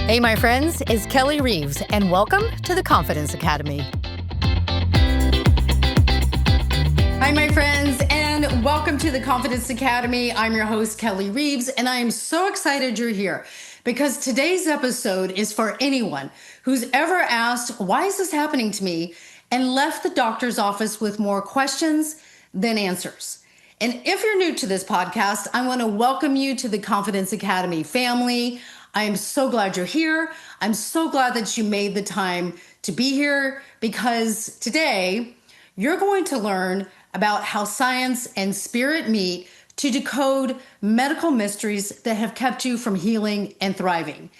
Hey, my friends, it's Kelly Reeves, and welcome to the Confidence Academy. Hi, my friends, and welcome to the Confidence Academy. I'm your host, Kelly Reeves, and I am so excited you're here because today's episode is for anyone who's ever asked, why is this happening to me? And left the doctor's office with more questions than answers. And if you're new to this podcast, I want to welcome you to the Confidence Academy family. I am so glad you're here. I'm so glad that you made the time to be here because today you're going to learn about how science and spirit meet to decode medical mysteries that have kept you from healing and thriving.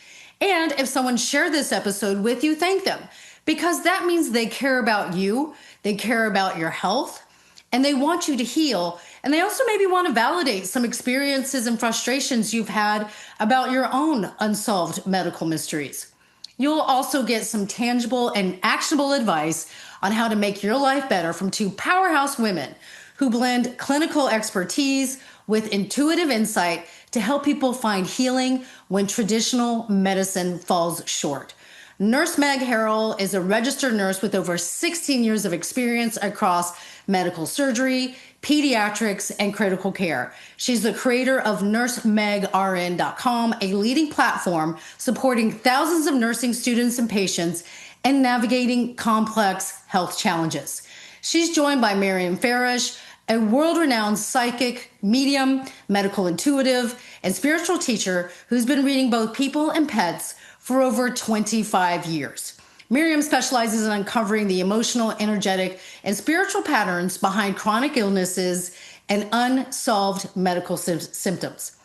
And if someone shared this episode with you, thank them because that means they care about you, they care about your health, and they want you to heal. And they also maybe want to validate some experiences and frustrations you've had about your own unsolved medical mysteries. You'll also get some tangible and actionable advice on how to make your life better from two powerhouse women who blend clinical expertise with intuitive insight to help people find healing when traditional medicine falls short. Nurse Meg Harrell is a registered nurse with over 16 years of experience across medical surgery, pediatrics, and critical care. She's the creator of nursemedrn.com, a leading platform supporting thousands of nursing students and patients and navigating complex health challenges. She's joined by Maryam Faresh, a world-renowned psychic, medium, medical intuitive, and spiritual teacher who's been reading both people and pets for over 25 years. Maryam specializes in uncovering the emotional, energetic, and spiritual patterns behind chronic illnesses and unsolved medical symptoms.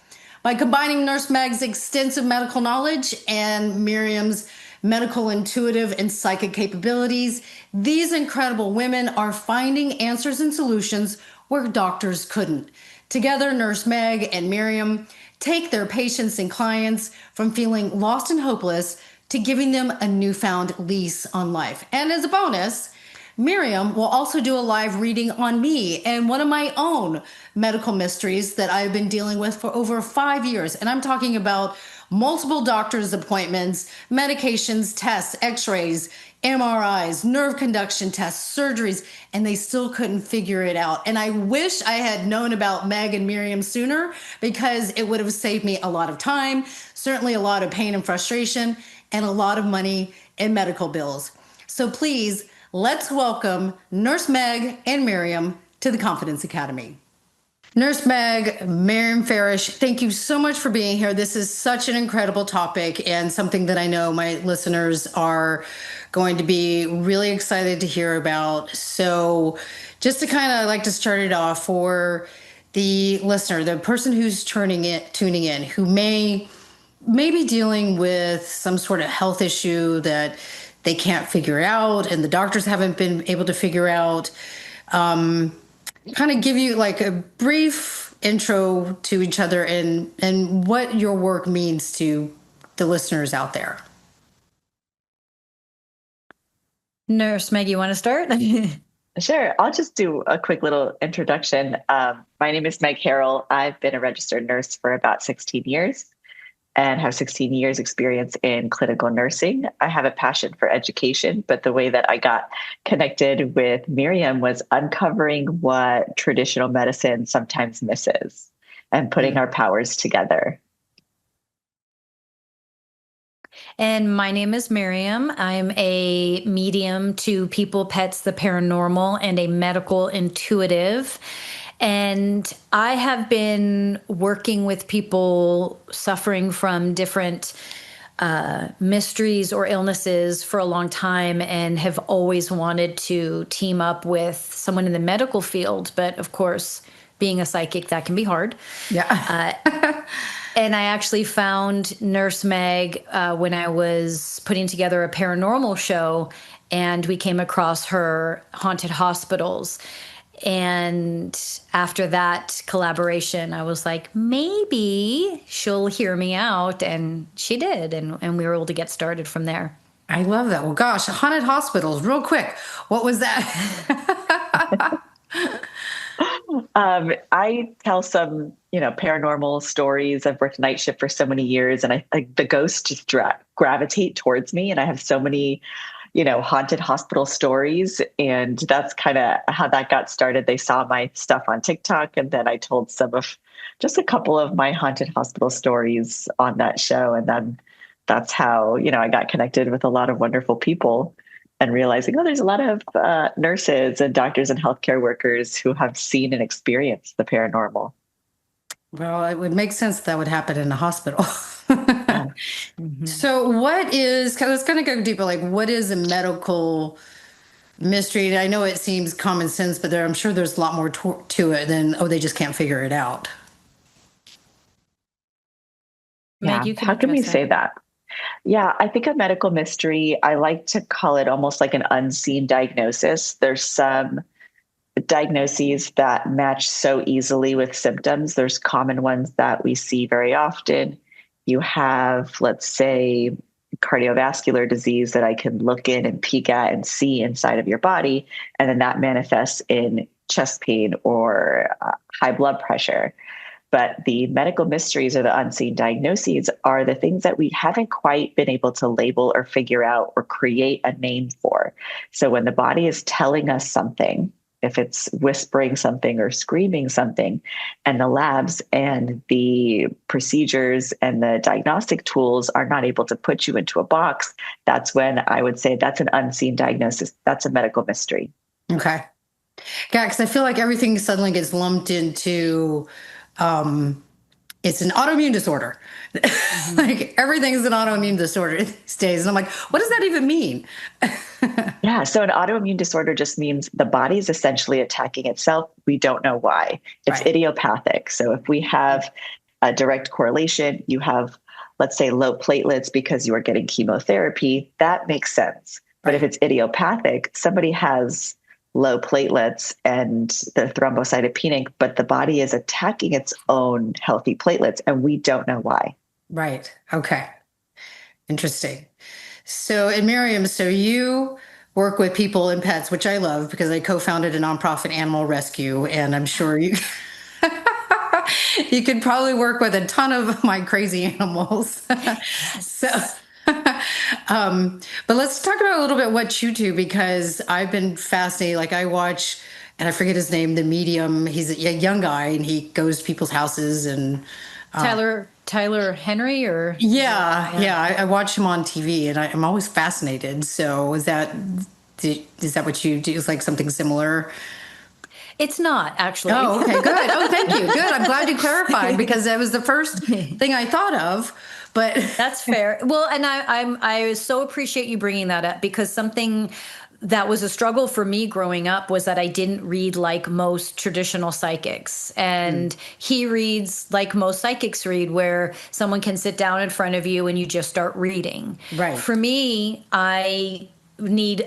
By combining Nurse Meg's extensive medical knowledge and Maryam's medical, intuitive, and psychic capabilities, these incredible women are finding answers and solutions where doctors couldn't. Together, Nurse Meg and Maryam take their patients and clients from feeling lost and hopeless to giving them a newfound lease on life. And as a bonus, Maryam will also do a live reading on me and one of my own medical mysteries that I've been dealing with for over 5 years. And I'm talking about multiple doctor's appointments, medications, tests, x-rays, MRIs, nerve conduction tests, surgeries, and they still couldn't figure it out. And I wish I had known about Meg and Maryam sooner because it would have saved me a lot of time, certainly a lot of pain and frustration, and a lot of money in medical bills. So please, let's welcome Nurse Meg and Maryam to the Confidence Academy. Nurse Meg, Maryam Faresh, thank you so much for being here. This is such an incredible topic and something that I know my listeners are going to be really excited to hear about. So just to kind of like to start it off for the listener, the person who's tuning in, who may be dealing with some sort of health issue that they can't figure out and the doctors haven't been able to figure out, kind of give you like a brief intro to each other and what your work means to the listeners out there. Nurse Meg, you want to start? Sure. I'll just do a quick little introduction. My name is Meg Harrell. I've been a registered nurse for about 16 years and have 16 years experience in clinical nursing. I have a passion for education, but the way that I got connected with Maryam was uncovering what traditional medicine sometimes misses and putting our powers together. And my name is Maryam. I'm a medium to people, pets, the paranormal, and a medical intuitive. And I have been working with people suffering from different mysteries or illnesses for a long time and have always wanted to team up with someone in the medical field. But of course, being a psychic, that can be hard. Yeah. And I actually found Nurse Meg when I was putting together a paranormal show, and we came across her haunted hospitals. And after that collaboration, I was like, maybe she'll hear me out. And she did. And we were able to get started from there. I love that. Well, gosh, haunted hospitals, real quick. What was that? I tell some, paranormal stories. I've worked night shift for so many years, and I like the ghosts just gravitate towards me. And I have so many, haunted hospital stories. And that's kind of how that got started. They saw my stuff on TikTok, and then I told just a couple of my haunted hospital stories on that show. And then that's how, I got connected with a lot of wonderful people and realizing, there's a lot of nurses and doctors and healthcare workers who have seen and experienced the paranormal. Well, it would make sense that would happen in a hospital. Yeah. Mm-hmm. So let's kind of go deeper, like what is a medical mystery? And I know it seems common sense, but I'm sure there's a lot more to it than, they just can't figure it out. Yeah. Meg, How can we say that? Yeah, I think a medical mystery, I like to call it almost like an unseen diagnosis. There's some diagnoses that match so easily with symptoms. There's common ones that we see very often. You have, let's say, cardiovascular disease that I can look in and peek at and see inside of your body. And then that manifests in chest pain or high blood pressure. But the medical mysteries or the unseen diagnoses are the things that we haven't quite been able to label or figure out or create a name for. So when the body is telling us something, if it's whispering something or screaming something, and the labs and the procedures and the diagnostic tools are not able to put you into a box, that's when I would say that's an unseen diagnosis. That's a medical mystery. Okay. Yeah, because I feel like everything suddenly gets lumped into it's an autoimmune disorder. Like everything is an autoimmune disorder these days. And I'm like, what does that even mean? Yeah. So an autoimmune disorder just means the body is essentially attacking itself. We don't know why. It's Right. idiopathic. So if we have a direct correlation, you have, let's say, low platelets because you are getting chemotherapy, that makes sense. But if it's idiopathic, somebody has low platelets and they're thrombocytopenic, but the body is attacking its own healthy platelets and we don't know why. Right. Okay. Interesting. So, and Maryam, so you work with people and pets, which I love because I co-founded a nonprofit animal rescue, and I'm sure you you could probably work with a ton of my crazy animals. So, but let's talk about a little bit what you do, because I've been fascinated. Like I watch, and I forget his name, the medium. He's a young guy, and he goes to people's houses and Tyler Henry, or yeah. I watch him on TV, and I'm always fascinated. So is that what you do? Is like something similar? It's not actually. Oh, okay, good. Oh, thank you. Good. I'm glad you clarified because that was the first thing I thought of. But that's fair. Well, and I so appreciate you bringing that up, because something that was a struggle for me growing up was that I didn't read like most traditional psychics. And he reads like most psychics read, where someone can sit down in front of you and you just start reading. Right. For me, I need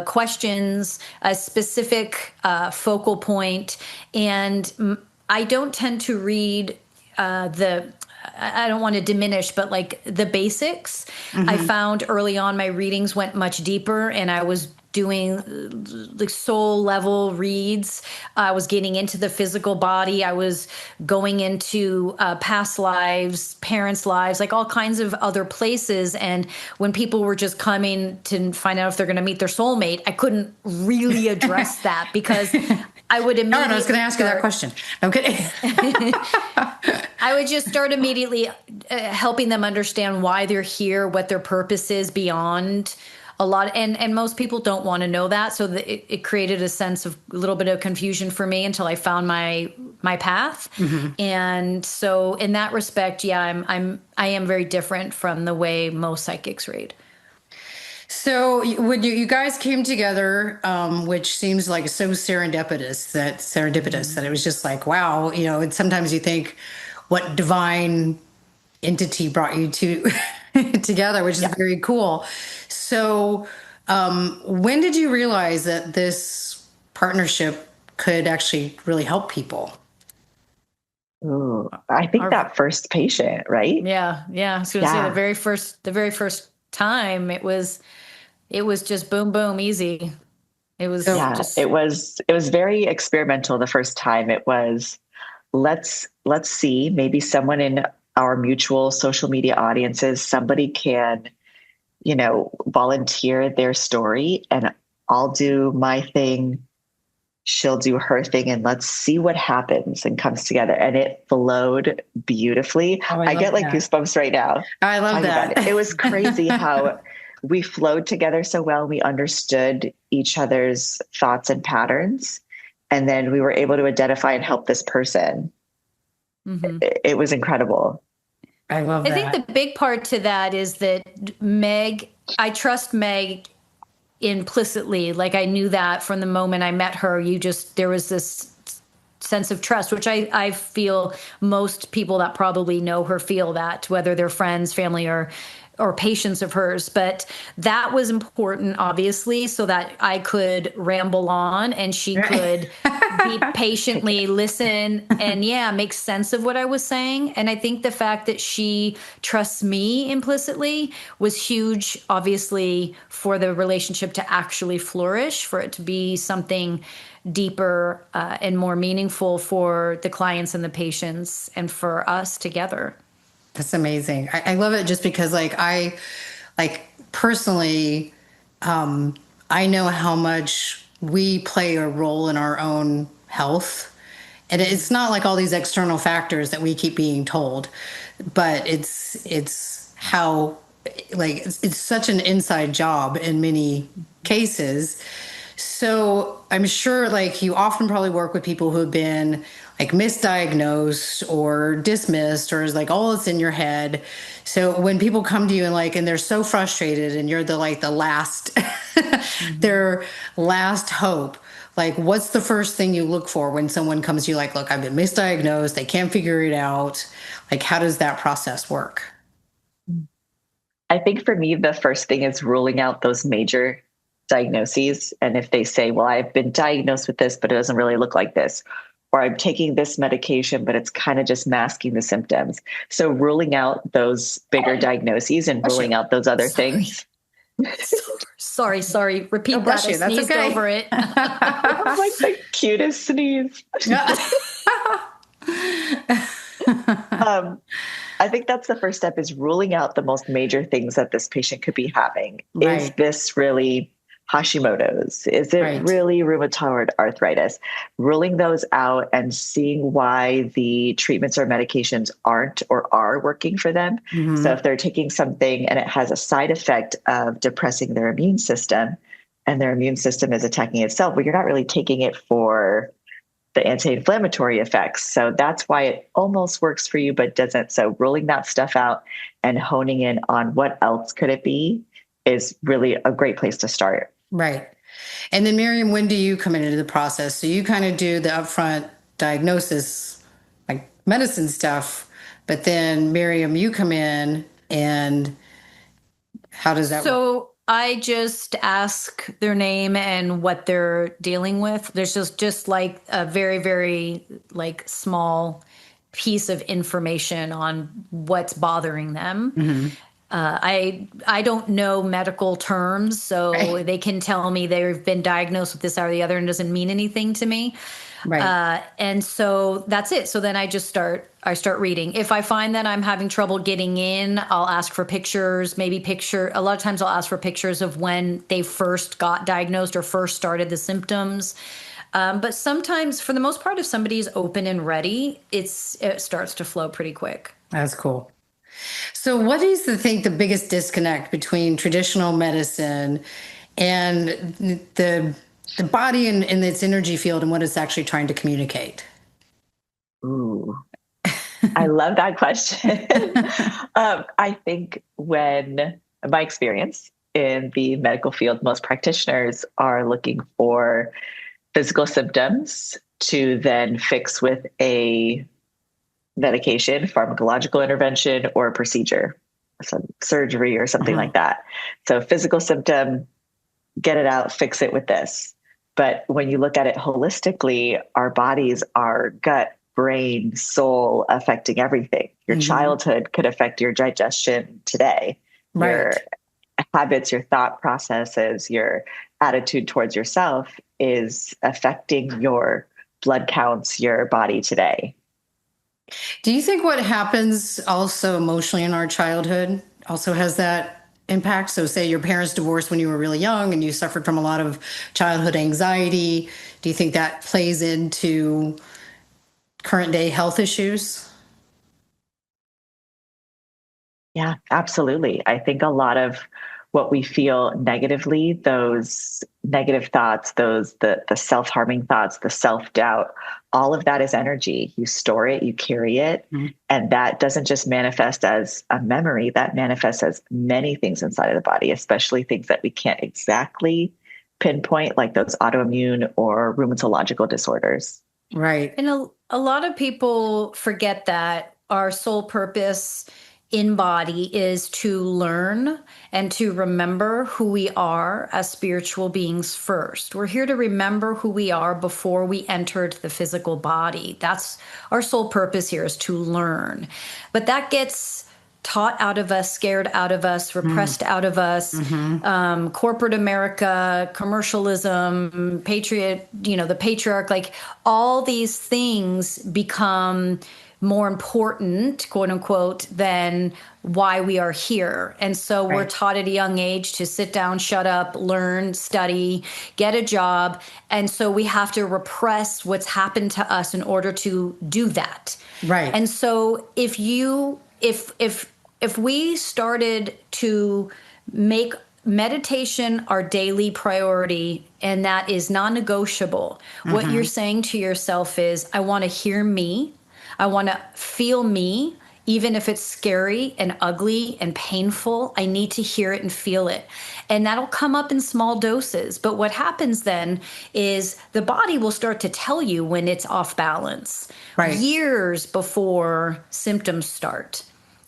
questions, a specific focal point, and I don't tend to read I don't want to diminish, but like the basics. I found early on my readings went much deeper, and I was doing the soul level reads. I was getting into the physical body. I was going into past lives, parents' lives, like all kinds of other places. And when people were just coming to find out if they're going to meet their soulmate, I couldn't really address that because I would immediately. I was going to ask you that question. I'm kidding. I would just start immediately helping them understand why they're here, what their purpose is beyond a lot. And most people don't want to know that. So it created a sense of a little bit of confusion for me until I found my path. And so in that respect, yeah, I am very different from the way most psychics read. So when you guys came together, which seems like so serendipitous that it was just like, wow, and sometimes you think what divine entity brought you two together, which is very cool. So when did you realize that this partnership could actually really help people? Ooh, I think that first patient, right? Yeah. I was going to say the very first time it was just boom, boom, easy. It was it was very experimental the first time. It was, let's see, maybe someone in our mutual social media audiences, somebody can, volunteer their story, and I'll do my thing. She'll do her thing, and let's see what happens and comes together. And it flowed beautifully. Oh, I get like goosebumps right now. I love that. It was crazy how we flowed together so well. We understood each other's thoughts and patterns. And then we were able to identify and help this person. Mm-hmm. It was incredible. I love that. I think the big part to that is that I trust Meg implicitly. Like, I knew that from the moment I met her. There was this sense of trust, which I feel most people that probably know her feel that, whether they're friends, family, or patients of hers. But that was important, obviously, so that I could ramble on and she could be patiently listen and make sense of what I was saying. And I think the fact that she trusts me implicitly was huge, obviously, for the relationship to actually flourish, for it to be something deeper and more meaningful for the clients and the patients and for us together. That's amazing. I love it just because I personally, I know how much we play a role in our own health. And it's not like all these external factors that we keep being told, but it's how, it's such an inside job in many cases. So I'm sure you often probably work with people who have been misdiagnosed or dismissed, or is oh, it's in your head. So when people come to you and they're so frustrated and you're the last, their last hope, what's the first thing you look for when someone comes to you look, I've been misdiagnosed, they can't figure it out. How does that process work? I think for me, the first thing is ruling out those major diagnoses. And if they say, well, I've been diagnosed with this, but it doesn't really look like this, or I'm taking this medication, but it's kind of just masking the symptoms. So ruling out those bigger diagnoses and ruling out those other things. Sorry. Repeat that. I sneezed over it. Like the cutest sneeze. I think that's the first step, is ruling out the most major things that this patient could be having. Right. Is this really Hashimoto's? Is it really rheumatoid arthritis? Ruling those out and seeing why the treatments or medications aren't or are working for them. Mm-hmm. So if they're taking something and it has a side effect of depressing their immune system, and their immune system is attacking itself, well, you're not really taking it for the anti-inflammatory effects. So that's why it almost works for you, but doesn't. So ruling that stuff out and honing in on what else could it be is really a great place to start. Right. And then Maryam, when do you come into the process? So you kind of do the upfront diagnosis, medicine stuff, but then Maryam, you come in, and how does that work? I just ask their name and what they're dealing with. There's just a very, very small piece of information on what's bothering them. Mm-hmm. I don't know medical terms, so they can tell me they've been diagnosed with this or the other, and it doesn't mean anything to me. Right. And so that's it. So then I start reading. If I find that I'm having trouble getting in, I'll ask for pictures, a lot of times I'll ask for pictures of when they first got diagnosed or first started the symptoms. But sometimes, for the most part, if somebody's open and ready, it starts to flow pretty quick. That's cool. So what is the biggest disconnect between traditional medicine and the body and its energy field and what it's actually trying to communicate? Ooh, I love that question. I think when my experience in the medical field, most practitioners are looking for physical symptoms to then fix with a medication, pharmacological intervention, or a procedure, some surgery or something like that. So physical symptom, get it out, fix it with this. But when you look at it holistically, our bodies are gut, brain, soul affecting everything. Your childhood could affect your digestion today. Right. Your habits, your thought processes, your attitude towards yourself is affecting your blood counts, your body today. Do you think what happens also emotionally in our childhood also has that impact? So, say your parents divorced when you were really young and you suffered from a lot of childhood anxiety. Do you think that plays into current day health issues? Yeah, absolutely. I think a lot of what we feel negatively, those negative thoughts, the self-harming thoughts, the self-doubt, all of that is energy. You store it, you carry it, and that doesn't just manifest as a memory, that manifests as many things inside of the body, especially things that we can't exactly pinpoint, like those autoimmune or rheumatological disorders. Right. And a lot of people forget that our sole purpose in body is to learn and to remember who we are as spiritual beings first. We're here to remember who we are before we entered the physical body. That's our sole purpose here, is to learn. But that gets taught out of us, scared out of us, repressed out of us. Corporate America, commercialism, patriot, the patriarch, like all these things become more important, quote unquote, than why we are here. And so we're taught at a young age to sit down, shut up, learn, study, get a job. And so we have to repress what's happened to us in order to do that. Right. And so if we started to make meditation our daily priority, and that is non-negotiable, what you're saying to yourself is, I want to hear me. I want to feel me, even if it's scary and ugly and painful. I need to hear it and feel it. And that'll come up in small doses. But what happens then is the body will start to tell you when it's off balance, years before symptoms start.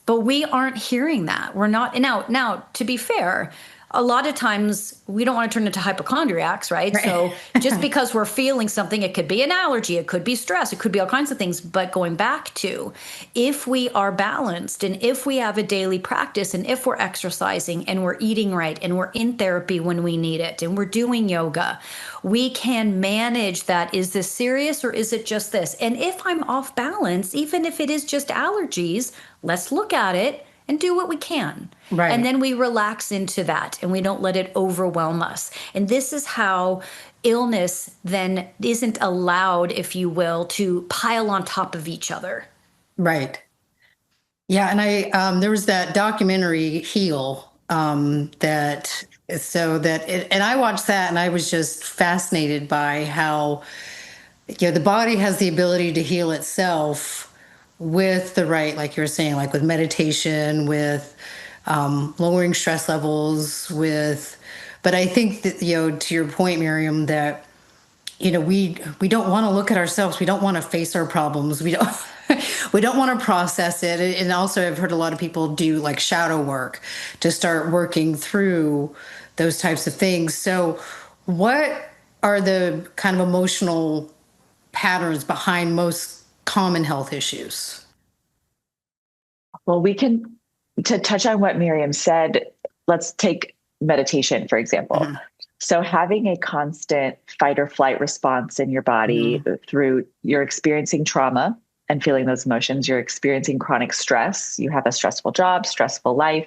But we aren't hearing that. We're not. Now, to be fair, a lot of times we don't want to turn into hypochondriacs, right? So just because we're feeling something, it could be an allergy, it could be stress, it could be all kinds of things. But going back to, if we are balanced and if we have a daily practice and if we're exercising and we're eating right and we're in therapy when we need it and we're doing yoga, we can manage that. Is this serious or is it just this? And if I'm off balance, even if it is just allergies, let's look at it and do what we can. Right. And then we relax into that and we don't let it overwhelm us. And this is how illness then isn't allowed, if you will, to pile on top of each other. Right. Yeah. And there was that documentary Heal, and I watched that and I was just fascinated by how, the body has the ability to heal itself with the right, like you're saying, like with meditation, with lowering stress levels, but I think that, to your point, Maryam, that, we don't want to look at ourselves. We don't want to face our problems. We don't, we don't want to process it. And also I've heard a lot of people do like shadow work to start working through those types of things. So what are the kind of emotional patterns behind most common health issues? Well, to touch on what Maryam said, let's take meditation, for example. So having a constant fight or flight response in your body through you're experiencing trauma and feeling those emotions, you're experiencing chronic stress, you have a stressful job, stressful life,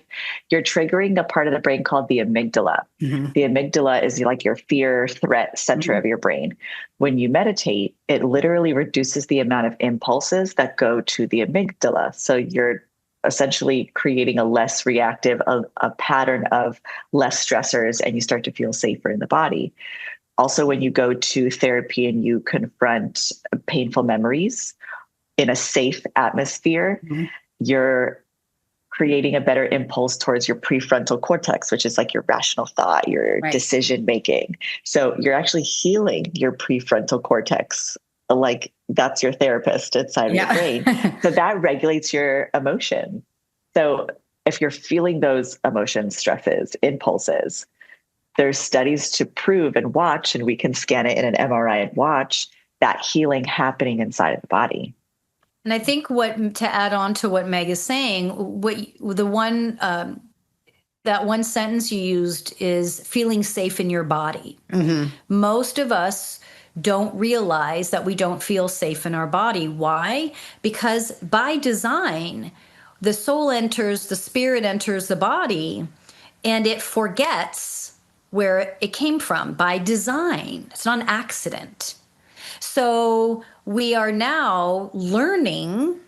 you're triggering a part of the brain called the amygdala. The amygdala is like your fear threat center of your brain. When you meditate, it literally reduces the amount of impulses that go to the amygdala. So you're essentially creating a less reactive, a pattern of less stressors, and you start to feel safer in the body. Also, when you go to therapy and you confront painful memories in a safe atmosphere, you're creating a better impulse towards your prefrontal cortex, which is like your rational thought, your decision making. So you're actually healing your prefrontal cortex. Like that's your therapist inside of your brain. So that regulates your emotion. So if you're feeling those emotions, stresses, impulses, there's studies to prove and watch, and we can scan it in an MRI and watch that healing happening inside of the body. And I think to add on to what Meg is saying, the one that that one sentence you used is feeling safe in your body. Most of us don't realize that we don't feel safe in our body. Why? Because by design, the soul enters, the spirit enters the body, and it forgets where it came from by design. It's not an accident. So we are now learning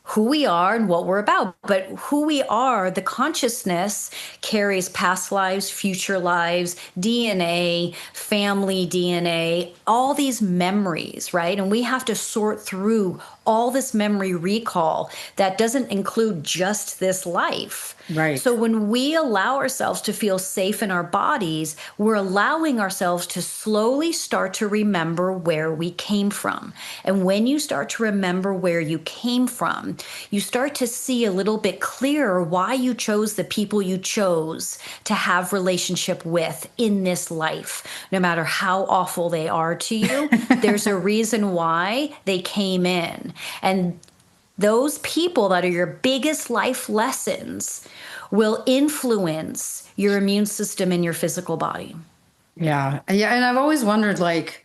who we are and what we're about. But who we are, the consciousness carries past lives, future lives, DNA, family DNA, all these memories, right? And we have to sort through all this memory recall that doesn't include just this life. Right. So when we allow ourselves to feel safe in our bodies, we're allowing ourselves to slowly start to remember where we came from. And when you start to remember where you came from, you start to see a little bit clearer why you chose the people you chose to have relationship with in this life. No matter how awful they are to you, there's a reason why they came in. And those people that are your biggest life lessons will influence your immune system in your physical body. Yeah. Yeah. And I've always wondered, like,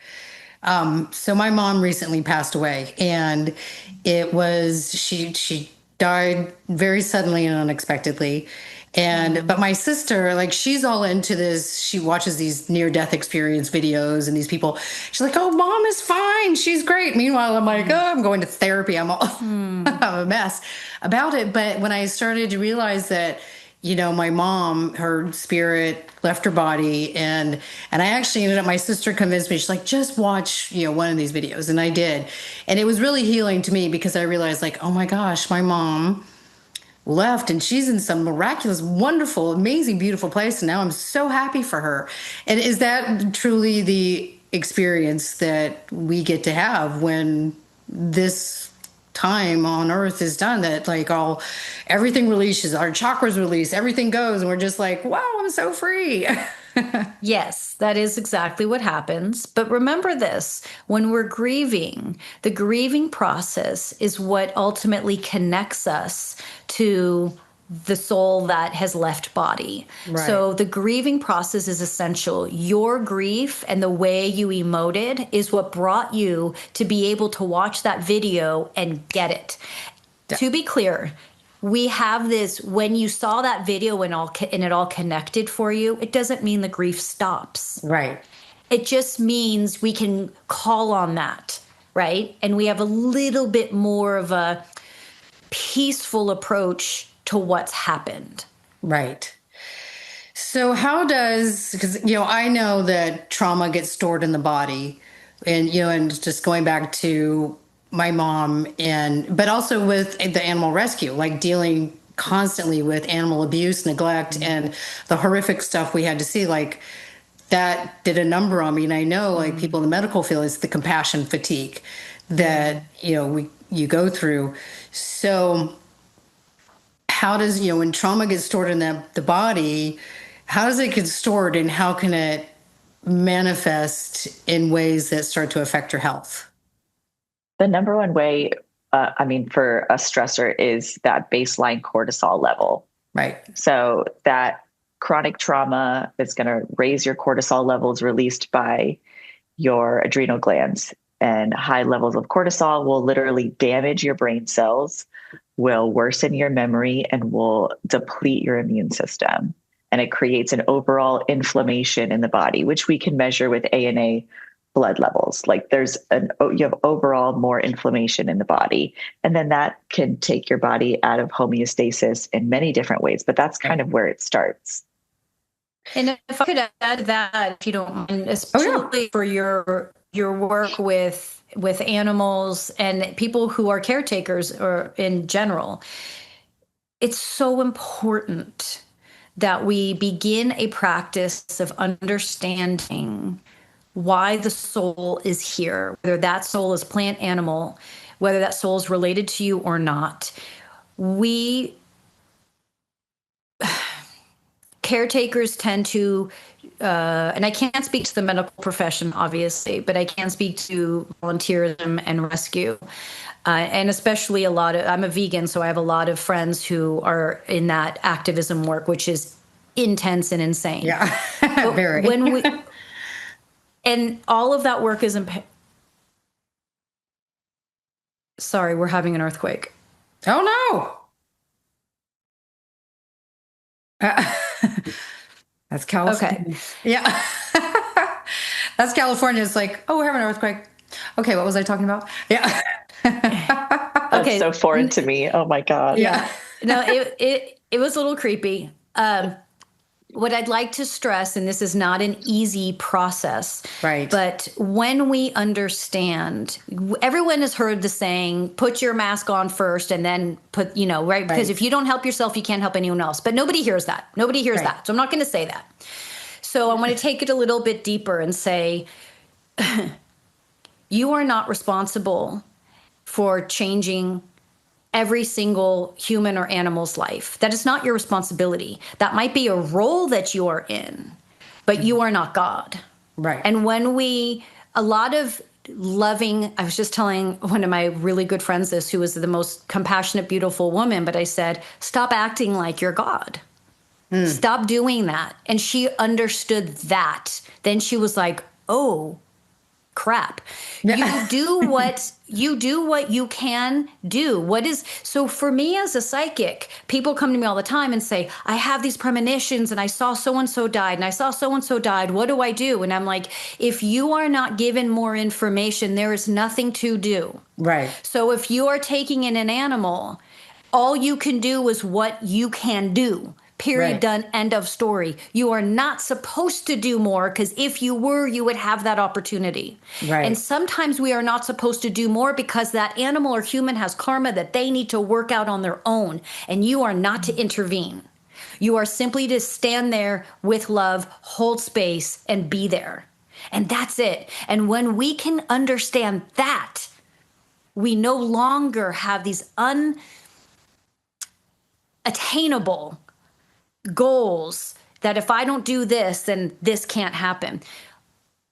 so my mom recently passed away, and it was, she died very suddenly and unexpectedly. And, but my sister, like, she's all into this. She watches these near death experience videos and these people, she's like, oh, mom is fine. She's great. Meanwhile, I'm like, oh, I'm going to therapy. I'm all, I'm a mess about it. But when I started to realize that, you know, my mom, her spirit left her body, and I actually ended up, my sister convinced me, she's like, just watch, you know, one of these videos. And I did. And it was really healing to me, because I realized, like, oh my gosh, my mom left and she's in some miraculous, wonderful, amazing, beautiful place. And now I'm so happy for her. And is that truly the experience that we get to have when this time on earth is done, that like everything releases, our chakras release, everything goes, and we're just like, wow, I'm so free. Yes, that is exactly what happens. But remember this, when we're grieving, the grieving process is what ultimately connects us to the soul that has left body. Right. So the grieving process is essential. Your grief and the way you emoted is what brought you to be able to watch that video and get it. Yeah. To be clear, we have this, when you saw that video and it all connected for you, it doesn't mean the grief stops. Right. It just means we can call on that, right? And we have a little bit more of a peaceful approach to what's happened. Right. So how does, because, you know, I know that trauma gets stored in the body, and, you know, and just going back to my mom, but also with the animal rescue, like dealing constantly with animal abuse, neglect, and the horrific stuff we had to see, like that did a number on me. And I know, like, people in the medical field, it's the compassion fatigue that, you know, you go through. So how does, you know, when trauma gets stored in the body, how does it get stored, and how can it manifest in ways that start to affect your health? The number one way, for a stressor is that baseline cortisol level. Right. So that chronic trauma is going to raise your cortisol levels released by your adrenal glands. And high levels of cortisol will literally damage your brain cells, will worsen your memory, and will deplete your immune system. And it creates an overall inflammation in the body, which we can measure with ANA blood levels. Like you have overall more inflammation in the body. And then that can take your body out of homeostasis in many different ways, but that's kind of where it starts. And if I could add that, if you don't mind, especially for your work with animals and people who are caretakers or in general, it's so important that we begin a practice of understanding why the soul is here, whether that soul is plant, animal, whether that soul is related to you or not. Caretakers tend to, and I can't speak to the medical profession, obviously, but I can speak to volunteerism and rescue. And especially I'm a vegan, so I have a lot of friends who are in that activism work, which is intense and insane. Yeah. Very. And all of that work is sorry, we're having an earthquake. Oh no. That's California. Okay. Yeah. That's California. It's like, oh, we're having an earthquake. Okay, what was I talking about? Yeah. That's so foreign to me. Oh my God. Yeah. No, it was a little creepy. What I'd like to stress, and this is not an easy process, right? But when we understand, everyone has heard the saying, put your mask on first and then put, right? Because if you don't help yourself, you can't help anyone else. But nobody hears that. Nobody hears that. So I'm not going to say that. So I want to take it a little bit deeper and say, you are not responsible for changing every single human or animal's life. That is not your responsibility. That might be a role that you are in, but you are not God. Right. And when a lot of loving, I was just telling one of my really good friends this, who was the most compassionate, beautiful woman, but I said, stop acting like you're God. Stop doing that. And she understood that. Then she was like, oh, crap. You do what you can do. So for me as a psychic, people come to me all the time and say, I have these premonitions and I saw so-and-so died and I saw so-and-so died. What do I do? And I'm like, if you are not given more information, there is nothing to do. Right. So if you are taking in an animal, all you can do is what you can do. Period, right. Done, end of story. You are not supposed to do more, because if you were, you would have that opportunity. Right. And sometimes we are not supposed to do more because that animal or human has karma that they need to work out on their own, and you are not to intervene. You are simply to stand there with love, hold space, and be there. And that's it. And when we can understand that, we no longer have these unattainable goals that if I don't do this, then this can't happen.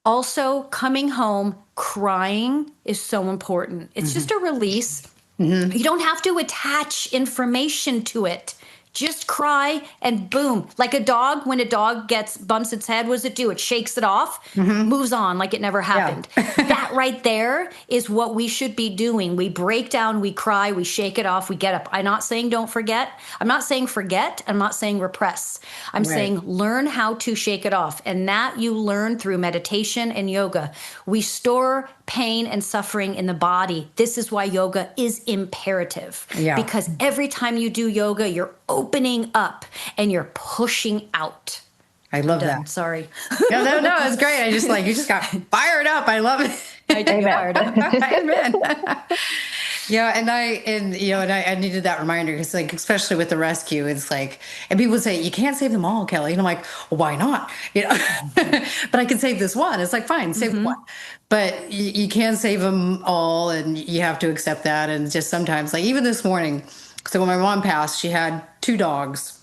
Also, coming home, crying is so important. It's just a release. You don't have to attach information to it. Just cry and boom. Like a dog, when a dog bumps its head, what does it do? It shakes it off, moves on like it never happened. Yeah. That right there is what we should be doing. We break down, we cry, we shake it off, we get up. I'm not saying don't forget. I'm not saying forget. I'm not saying repress. I'm saying learn how to shake it off. And that you learn through meditation and yoga. We store pain and suffering in the body. This is why yoga is imperative. Yeah. Because every time you do yoga, you're opening up and you're pushing out. I love that. Sorry. No, it's great. I just you just got fired up. I love it. I did get fired up. Amen. Yeah, and I needed that reminder, because especially with the rescue, it's and people say you can't save them all, Kelly, and I'm like, well, why not? But I can save this one. It's fine, save one, but you can't save them all, and you have to accept that. And just sometimes, even this morning, so when my mom passed, she had 2 dogs,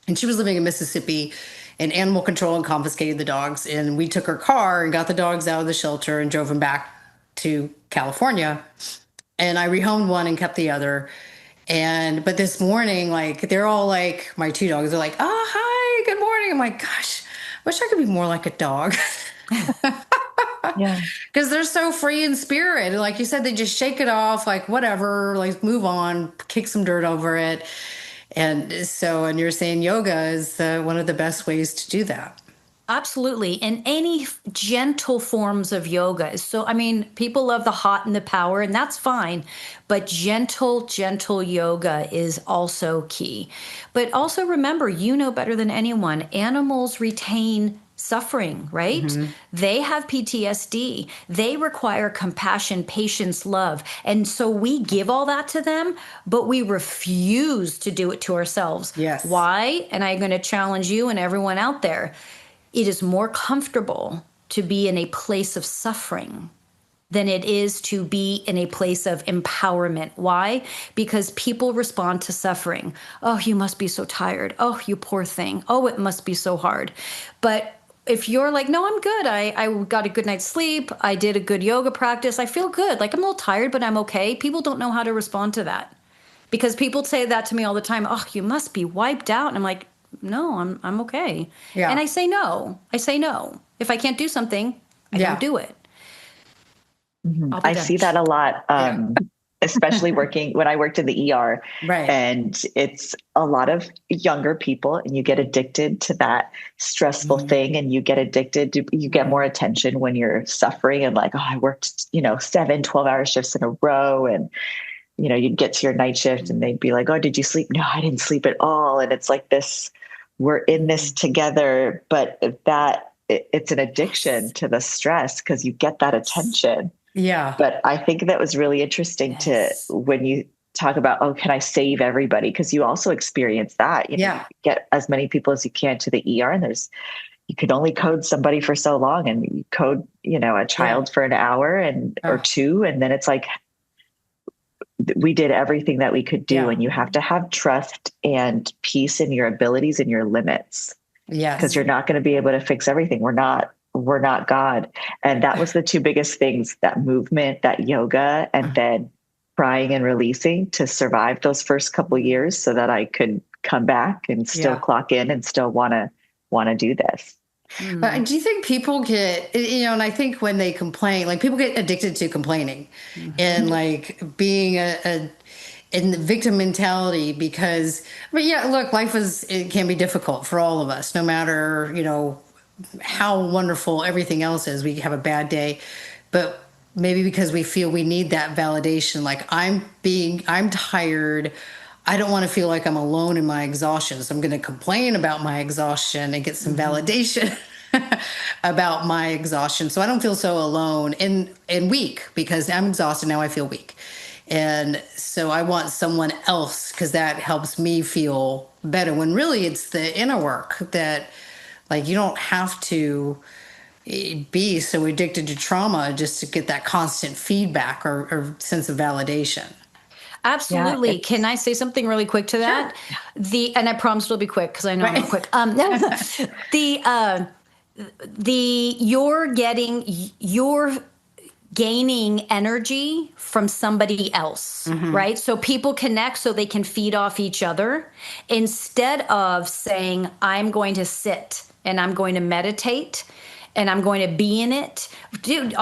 and she was living in Mississippi, and animal control confiscated the dogs, and we took her car and got the dogs out of the shelter and drove them back to California. And I rehomed one and kept the other. But this morning, they're all my 2 dogs are oh, hi, good morning. I'm like, gosh, I wish I could be more like a dog. Yeah. Because they're so free in spirit. Like you said, they just shake it off, whatever, move on, kick some dirt over it. And you're saying yoga is one of the best ways to do that. Absolutely. And any gentle forms of yoga. So, people love the hot and the power, and that's fine. But gentle yoga is also key. But also remember, you know better than anyone, animals retain suffering, right? They have PTSD. They require compassion, patience, love. And so we give all that to them, but we refuse to do it to ourselves. Yes. Why? And I'm going to challenge you and everyone out there. It is more comfortable to be in a place of suffering than it is to be in a place of empowerment. Why? Because people respond to suffering. Oh, you must be so tired. Oh, you poor thing. Oh, it must be so hard. But if you're no, I'm good. I got a good night's sleep. I did a good yoga practice. I feel good. I'm a little tired, but I'm okay. People don't know how to respond to that. Because people say that to me all the time. Oh, you must be wiped out. And I'm like, no, I'm okay. Yeah. And I say no. If I can't do something, I don't do it. I'll be I done. see that a lot, especially when I worked in the ER. Right. And it's a lot of younger people, and you get addicted to that stressful thing, and you get more attention when you're suffering and like, oh, I worked, 7-12 hour shifts in a row. And, you'd get to your night shift and they'd be like, oh, did you sleep? No, I didn't sleep at all. And it's like this, we're in this together, but it's an addiction to the stress because you get that attention. Yeah. But I think that was really interesting to when you talk about, oh, can I save everybody? Because you also experience that. You get as many people as you can to the ER, and you could only code somebody for so long, and you code, a child for an hour or two, and then it's like we did everything that we could do, and you have to have trust and peace in your abilities and your limits. Yes. Because you're not going to be able to fix everything. We're not God. And that was the two biggest things, that movement, that yoga, and then crying and releasing to survive those first couple of years so that I could come back and still clock in and still want to do this. But do you think people get, and I think when they complain, like people get addicted to complaining and like being in the victim mentality but look, it can be difficult for all of us, no matter, how wonderful everything else is. We have a bad day, but maybe because we feel we need that validation, like I'm tired. I don't want to feel like I'm alone in my exhaustion. So I'm going to complain about my exhaustion and get some validation about my exhaustion. So I don't feel so alone and weak, because I'm exhausted. Now I feel weak. And so I want someone else, because that helps me feel better, when really it's the inner work that, like, you don't have to be so addicted to trauma just to get that constant feedback or sense of validation. Absolutely. Yeah, can I say something really quick to that? Sure. And I promise it'll be quick, because I know I'm not quick. You're gaining energy from somebody else, right? So people connect so they can feed off each other, instead of saying, I'm going to sit and I'm going to meditate and I'm going to be in it. Dude,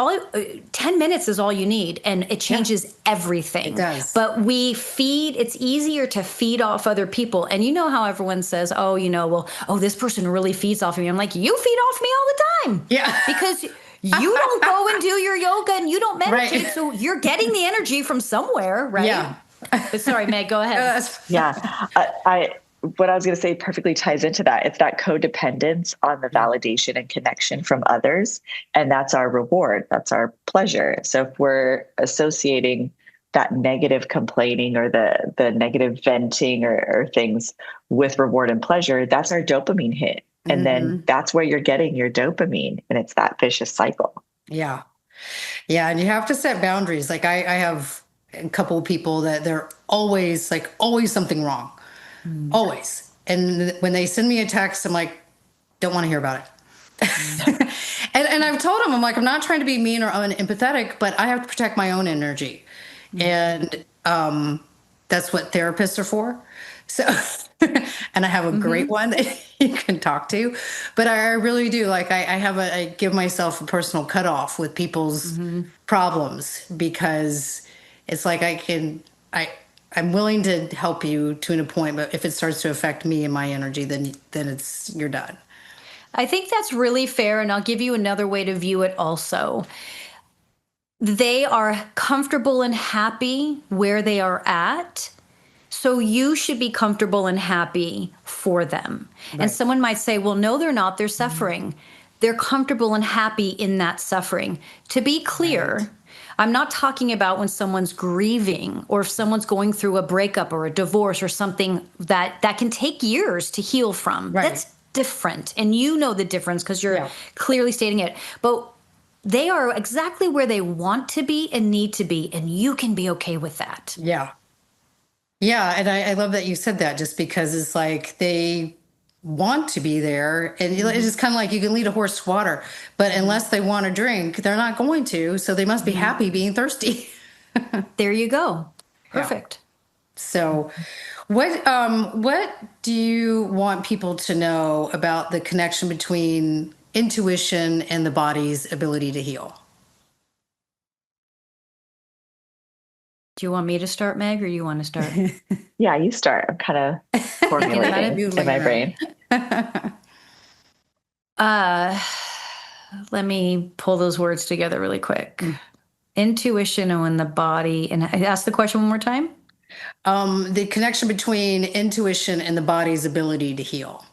10 minutes is all you need, and it changes everything. It does. But it's easier to feed off other people. And you know how everyone says, this person really feeds off of me. I'm like, you feed off me all the time. Yeah. Because you don't go and do your yoga and you don't meditate. Right. So you're getting the energy from somewhere, right? Yeah. But sorry, Meg, go ahead. What I was going to say perfectly ties into that. It's that codependence on the validation and connection from others. And that's our reward. That's our pleasure. So if we're associating that negative complaining or the negative venting or things with reward and pleasure, that's our dopamine hit. And then that's where you're getting your dopamine. And it's that vicious cycle. Yeah. Yeah. And you have to set boundaries. Like I have a couple of people that they're always something wrong. Always. And when they send me a text, I'm like, don't want to hear about it. and I've told them, I'm like, I'm not trying to be mean or unempathetic, but I have to protect my own energy. And that's what therapists are for. So, and I have a great one that you can talk to, but I really do. Like I give myself a personal cutoff with people's problems, because it's like I'm willing to help you to an point, but if it starts to affect me and my energy, then you're done. I think that's really fair, and I'll give you another way to view it also. They are comfortable and happy where they are at, so you should be comfortable and happy for them. Right. And someone might say, well, no, they're not. They're suffering. They're comfortable and happy in that suffering. To be clear, right. I'm not talking about when someone's grieving or if someone's going through a breakup or a divorce or something that can take years to heal from. Right. That's different. And you know the difference because you're clearly stating it. But they are exactly where they want to be and need to be. And you can be okay with that. Yeah. Yeah. And I love that you said that, just because it's like they want to be there, and it's just kind of like you can lead a horse to water, but unless they want to drink, they're not going to, so they must be happy being thirsty. There you go. Perfect. So what do you want people to know about the connection between intuition and the body's ability to heal? Do you want me to start, Meg, or you want to start? Yeah, you start. I'm kind of formulating in my brain. Let me pull those words together really quick. Intuition and the body. And ask the question one more time. The connection between intuition and the body's ability to heal.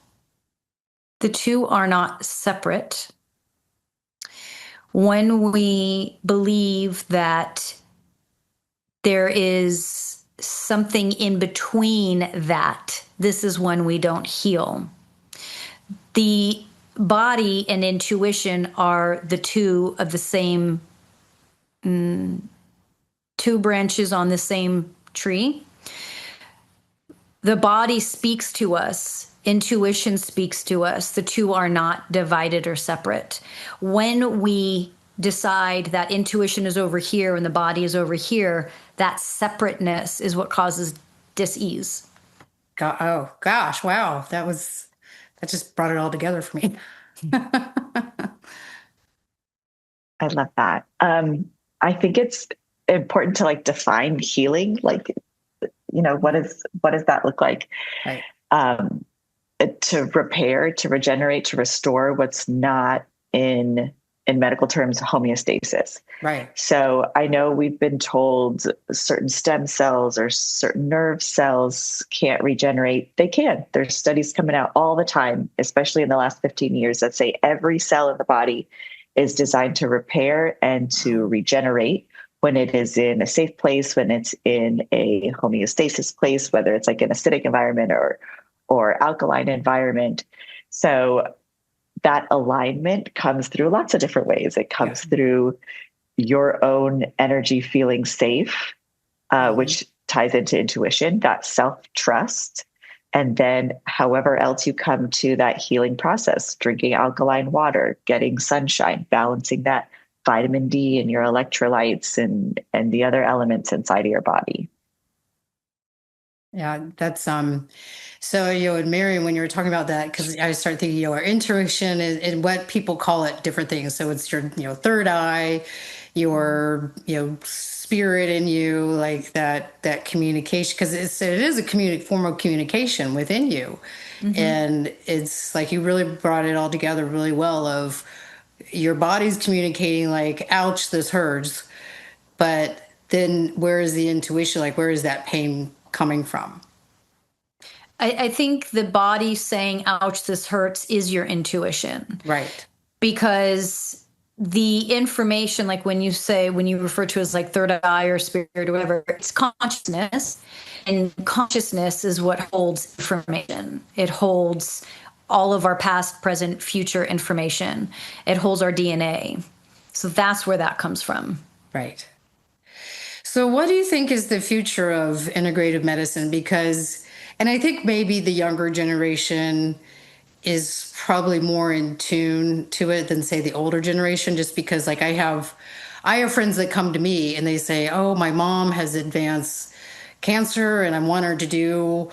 The two are not separate. When we believe that there is something in between that, this is when we don't heal. The body and intuition are the two of the same, two branches on the same tree. The body speaks to us. Intuition speaks to us. The two are not divided or separate. When we decide that intuition is over here and the body is over here, that separateness is what causes dis-ease. Oh gosh, wow. That just brought it all together for me. I love that. I think it's important to define healing. What does that look like? Right. To repair, to regenerate, to restore what's not in medical terms, homeostasis. Right. So I know we've been told certain stem cells or certain nerve cells can't regenerate. They can. There's studies coming out all the time, especially in the last 15 years, that say every cell in the body is designed to repair and to regenerate when it is in a safe place, when it's in a homeostasis place, whether it's like an acidic environment or alkaline environment. So that alignment comes through lots of different ways. It comes through your own energy feeling safe, which ties into intuition, that self-trust. And then however else you come to that healing process, drinking alkaline water, getting sunshine, balancing that vitamin D and your electrolytes and the other elements inside of your body. Yeah, that's so and Maryam, when you were talking about that, because I started thinking, our intuition and what people call it different things. So it's your third eye, your spirit in you, like that communication, because it is a form of communication within you. And it's like you really brought it all together really well, of your body's communicating like, ouch, this hurts, but then where is the intuition, like where is that pain coming from? I think the body saying, ouch, this hurts, is your intuition. Right. Because the information, like when you refer to as like third eye or spirit or whatever, it's consciousness. And consciousness is what holds information. It holds all of our past, present, future information. It holds our DNA. So that's where that comes from. Right. So what do you think is the future of integrative medicine? And I think maybe the younger generation is probably more in tune to it than, say, the older generation, just because I have friends that come to me and they say, oh, my mom has advanced cancer and I want her to do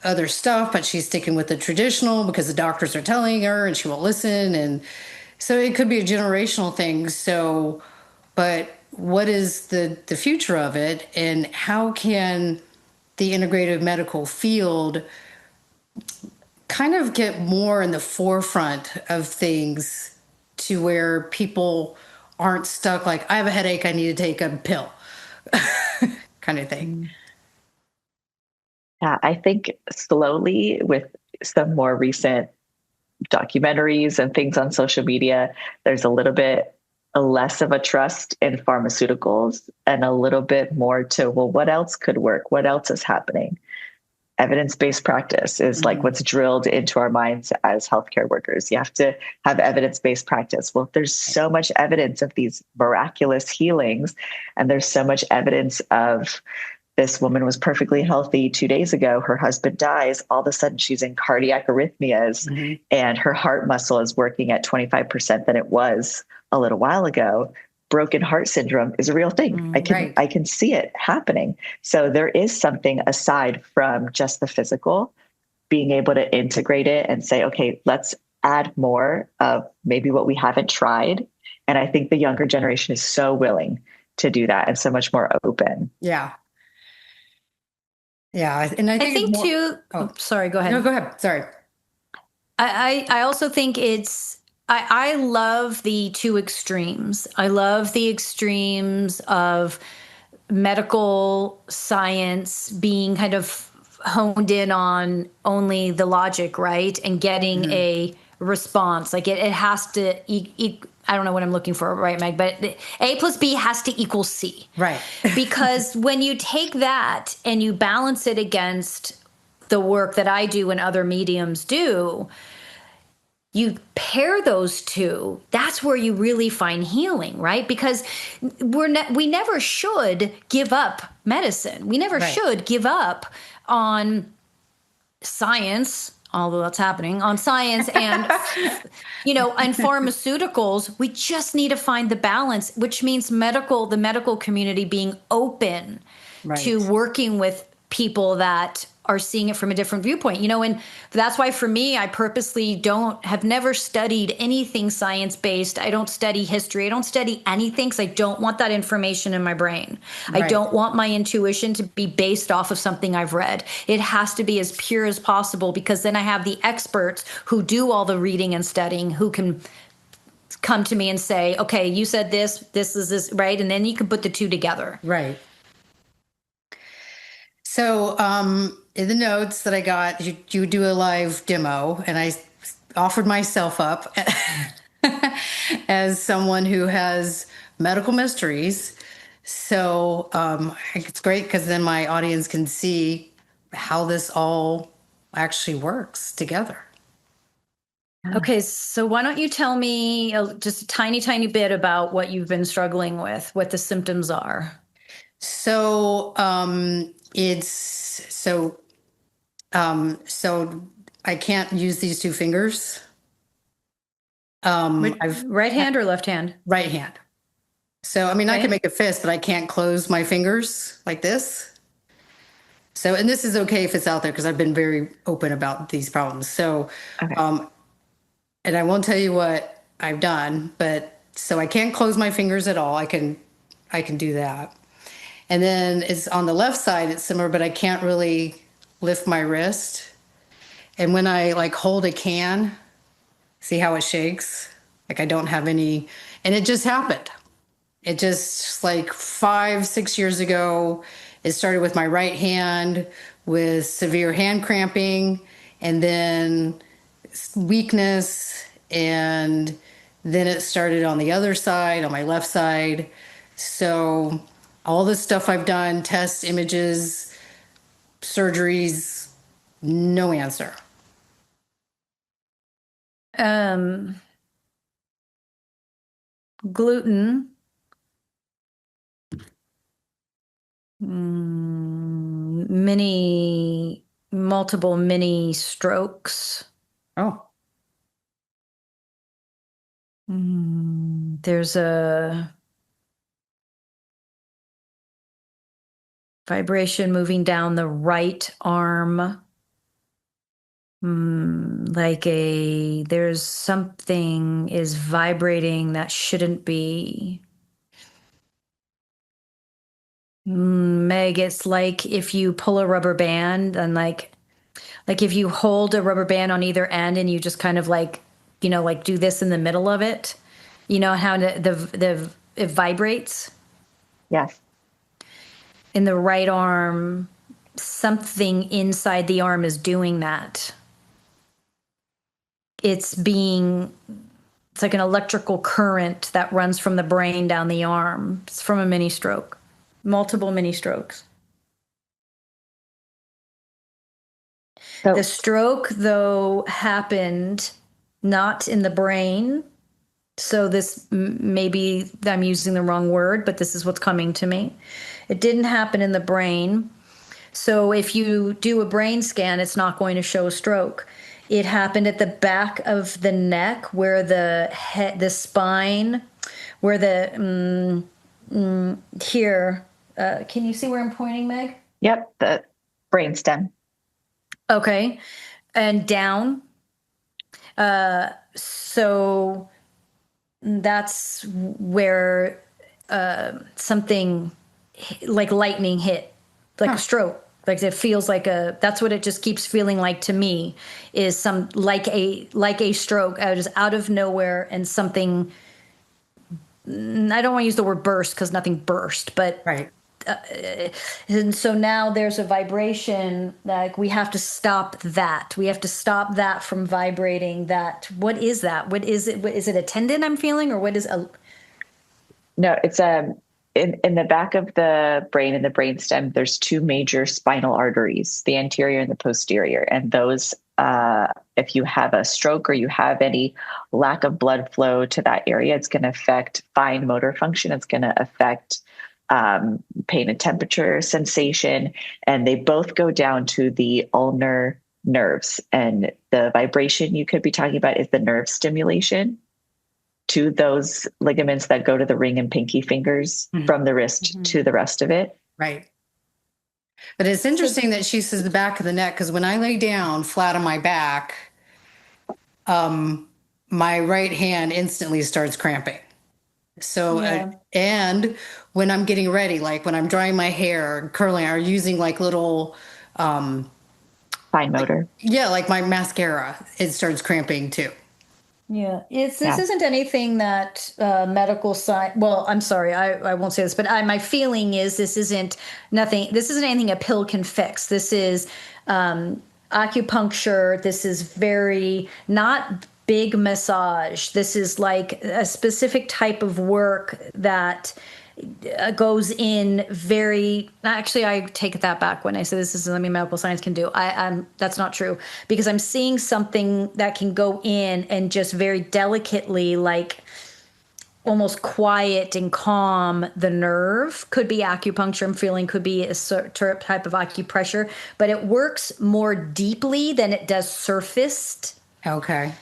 other stuff, but she's sticking with the traditional because the doctors are telling her and she won't listen. And so it could be a generational thing. So, but what is the future of it, and how can the integrative medical field kind of get more in the forefront of things to where people aren't stuck like, I have a headache, I need to take a pill kind of thing? Yeah, I think slowly, with some more recent documentaries and things on social media, there's a little bit less of a trust in pharmaceuticals and a little bit more to, well, what else could work? What else is happening? Evidence-based practice is like what's drilled into our minds as healthcare workers. You have to have evidence-based practice. Well, there's so much evidence of these miraculous healings, and there's so much evidence of this woman was perfectly healthy 2 days ago. Her husband dies. All of a sudden, she's in cardiac arrhythmias, and her heart muscle is working at 25% than it was a little while ago. broken heart syndrome is a real thing. Right. I can see it happening. So there is something aside from just the physical, being able to integrate it and say, okay, let's add more of maybe what we haven't tried. And I think the younger generation is so willing to do that and so much more open. Yeah. Yeah. And I think, think too, sorry, go ahead. No, go ahead. Sorry. I also think I love the two extremes. I love the extremes of medical science being kind of honed in on only the logic, right? And getting a response. Like it has to, I don't know what I'm looking for, right, Meg? But A plus B has to equal C. Right. Because when you take that and you balance it against the work that I do and other mediums do, you pair those two, that's where you really find healing, right? Because we never should give up medicine. We never should give up on science, although that's happening, on science and, and pharmaceuticals. We just need to find the balance, which means the medical community being open to working with people that are seeing it from a different viewpoint, and that's why for me, I purposely have never studied anything science-based. I don't study history. I don't study anything because I don't want that information in my brain. I don't want my intuition to be based off of something I've read. It has to be as pure as possible, because then I have the experts who do all the reading and studying who can come to me and say, okay, you said this is this, right? And then you can put the two together. Right. So, in the notes that I got, you do a live demo, and I offered myself up as someone who has medical mysteries. So it's great because then my audience can see how this all actually works together. Okay, so why don't you tell me just a tiny, tiny bit about what you've been struggling with, what the symptoms are? So so I can't use these two fingers. Right hand or left hand? Right hand. So, I mean, I can make a fist, but I can't close my fingers like this. So, and this is okay if it's out there because I've been very open about these problems. So, and I won't tell you what I've done, but so I can't close my fingers at all. I can do that. And then it's on the left side, it's similar, but I can't really lift my wrist. And when I hold a can, see how it shakes? Like I don't have any, and it just happened. It just 5-6 years ago, it started with my right hand with severe hand cramping and then weakness. And then it started on the other side, on my left side. So all the stuff I've done, tests, images, surgeries, no answer. Gluten. Multiple mini strokes. Oh. There's a vibration moving down the right arm. There's something is vibrating that shouldn't be. Meg, it's like if you pull a rubber band and like if you hold a rubber band on either end and you just kind of do this in the middle of it, how it vibrates. Yes. In the right arm, something inside the arm is doing that. It's like an electrical current that runs from the brain down the arm. It's from a mini stroke, multiple mini strokes. So, the stroke, though, happened not in the brain. So this, maybe I'm using the wrong word, but this is what's coming to me. It didn't happen in the brain. So if you do a brain scan, it's not going to show a stroke. It happened at the back of the neck where the spine where the here. Can you see where I'm pointing, Meg? Yep, the brainstem. Okay, and down. So that's where something like lightning hit, like a stroke. Like it feels like that's what it just keeps feeling like to me, is some like a stroke just out of nowhere, and something, I don't want to use the word burst because nothing burst, but Right. and so now there's a vibration, like we have to stop that. We have to stop that from vibrating. That, what is that? What is it? Is it a tendon I'm feeling, or what is a? No, it's in the back of the brain, in the brainstem, there's two major spinal arteries, the anterior and the posterior. And those, if you have a stroke or you have any lack of blood flow to that area, it's going to affect fine motor function. It's going to affect pain and temperature sensation. And they both go down to the ulnar nerves. And the vibration you could be talking about is the nerve stimulation to those ligaments that go to the ring and pinky fingers from the wrist to the rest of it. Right. But it's interesting that she says the back of the neck, because when I lay down flat on my back, my right hand instantly starts cramping. So, and when I'm getting ready, like when I'm drying my hair, curling, or using like little, Fine motor. like my mascara, it starts cramping too. Yeah, this isn't anything that medical science. Well, I'm sorry, I won't say this, but my feeling is this isn't anything a pill can fix. This is acupuncture. This is very not big massage. This is like a specific type of work that goes in very. Actually, I take that back when I say this is something medical science can do. That's not true, because I'm seeing something that can go in and just very delicately, like almost quiet and calm the nerve. Could be acupuncture, I'm feeling, could be a certain type of acupressure, but it works more deeply than it does surfaced. Okay.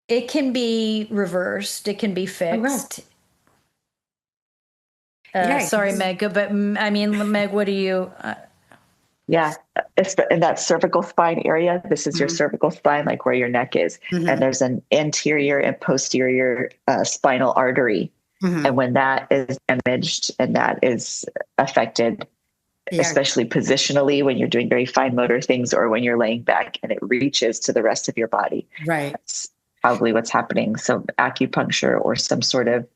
It can be reversed. It can be fixed. Sorry, Meg, but I mean, Meg, what do you? It's in that cervical spine area. This is your cervical spine, like where your neck is. And there's an anterior and posterior spinal artery. And when that is damaged and that is affected, especially positionally, when you're doing very fine motor things or when you're laying back and it reaches to the rest of your body. Right. That's probably what's happening. So acupuncture or some sort of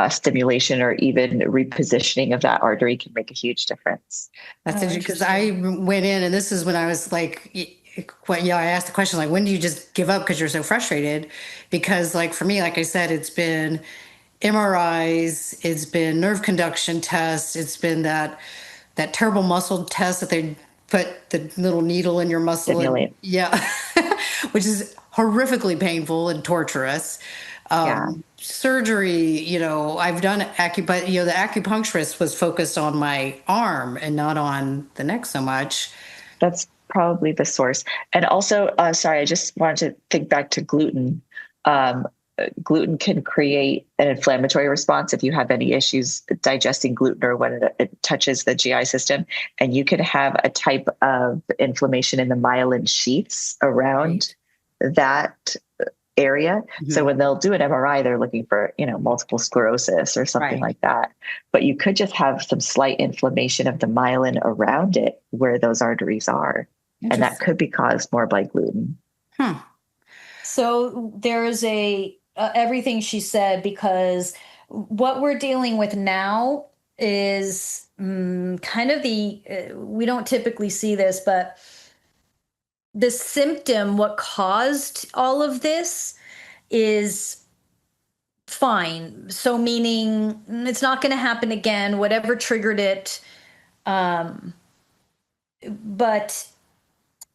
stimulation or even repositioning of that artery can make a huge difference. That's interesting, because I went in, and this is when I was like, I asked the question, like, when do you just give up because you're so frustrated? Because like for me, like I said, it's been MRIs, it's been nerve conduction tests, it's been that terrible muscle test that they put the little needle in your muscle. Stimulate. Which is horrifically painful and torturous. Surgery, I've done but the acupuncturist was focused on my arm and not on the neck so much. That's probably the source. And also, sorry, I just wanted to think back to gluten. Gluten can create an inflammatory response if you have any issues digesting gluten or when it touches the GI system. And you can have a type of inflammation in the myelin sheaths around that area. So when they'll do an MRI, they're looking for, multiple sclerosis or something like that. But you could just have some slight inflammation of the myelin around it where those arteries are. And that could be caused more by gluten. So there's everything she said, because what we're dealing with now is kind of we don't typically see this, but the symptom, what caused all of this, is fine. So meaning it's not going to happen again, whatever triggered it. But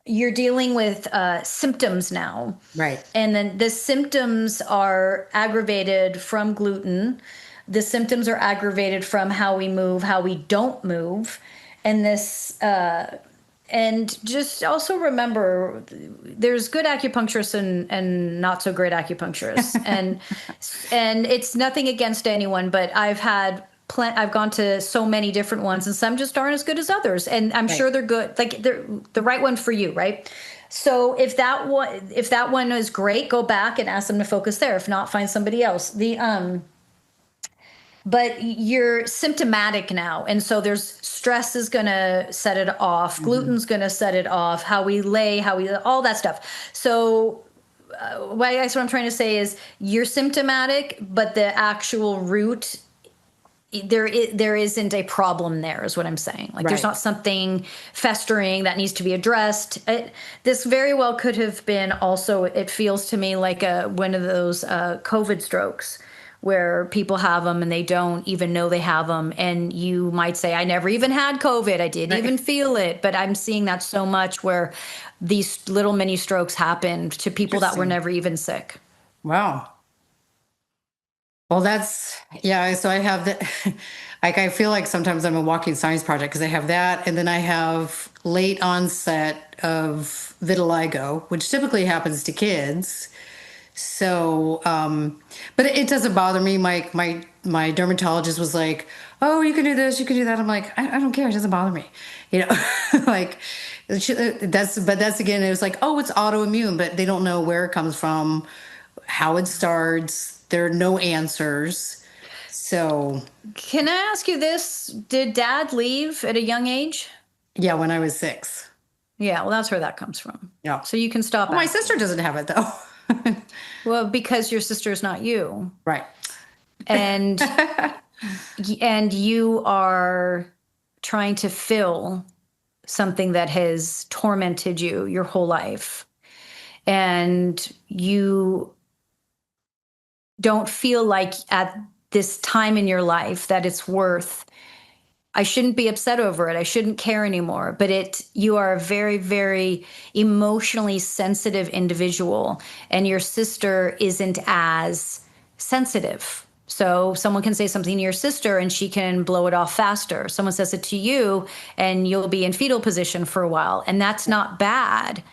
you're dealing with symptoms now. Right. And then the symptoms are aggravated from gluten. The symptoms are aggravated from how we move, how we don't move. And this, And just also remember, there's good acupuncturists and not so great acupuncturists, and it's nothing against anyone, but I've gone to so many different ones, and some just aren't as good as others, and I'm sure they're good, like they're the right one for you, right? So if that one is great, go back and ask them to focus there. If not, find somebody else. But you're symptomatic now, and so there's stress is going to set it off, gluten's going to set it off, how we lay, all that stuff. So what I'm trying to say is you're symptomatic, but the actual root, there isn't a problem there, is what I'm saying. Like there's not something festering that needs to be addressed. This very well could have been also, it feels to me like one of those COVID strokes, where people have them and they don't even know they have them. And you might say, I never even had COVID. I didn't even feel it. But I'm seeing that so much, where these little mini strokes happened to people that were never even sick. Wow. Well, so I have that. Like, I feel like sometimes I'm a walking science project, because I have that. And then I have late onset of vitiligo, which typically happens to kids. So, but it doesn't bother me. My dermatologist was like, "Oh, you can do this, you can do that." I'm like, I don't care. It doesn't bother me, like that's again, it was like, oh, it's autoimmune, but they don't know where it comes from, how it starts. There are no answers. So, can I ask you this? Did Dad leave at a young age? Yeah, when I was 6. Yeah, well, that's where that comes from. Yeah. So you can stop. Well, my sister doesn't have it though. Well, because your sister is not you. Right. And and you are trying to fill something that has tormented you your whole life. And you don't feel like at this time in your life that it's worth, I shouldn't be upset over it, I shouldn't care anymore. But you are a very, very emotionally sensitive individual, and your sister isn't as sensitive. So someone can say something to your sister and she can blow it off faster. Someone says it to you and you'll be in fetal position for a while. And that's not bad.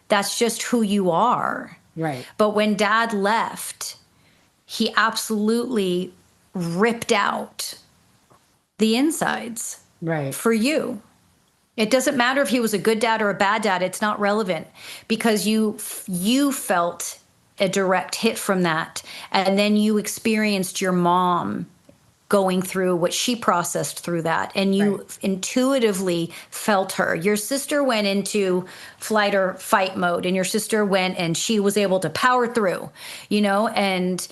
That's just who you are. Right. But when Dad left, he absolutely ripped out the insides, right, for you. It doesn't matter if he was a good dad or a bad dad. It's not relevant, because you felt a direct hit from that. And then you experienced your mom going through what she processed through that. And you intuitively felt her. Your sister went into flight or fight mode, and your sister went and she was able to power through, and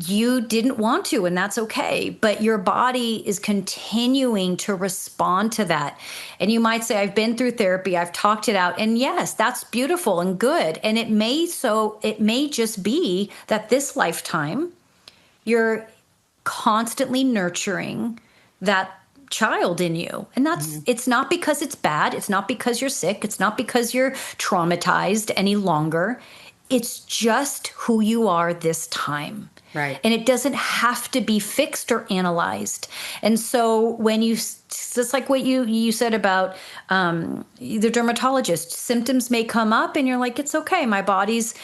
you didn't want to, and that's okay. But your body is continuing to respond to that. And you might say, I've been through therapy, I've talked it out. And yes, that's beautiful and good. And it may just be that this lifetime, you're constantly nurturing that child in you. And that's, it's not because it's bad. It's not because you're sick. It's not because you're traumatized any longer. It's just who you are this time. Right. And it doesn't have to be fixed or analyzed. And so when just like what you said about the dermatologist, symptoms may come up and you're like, it's okay. My body's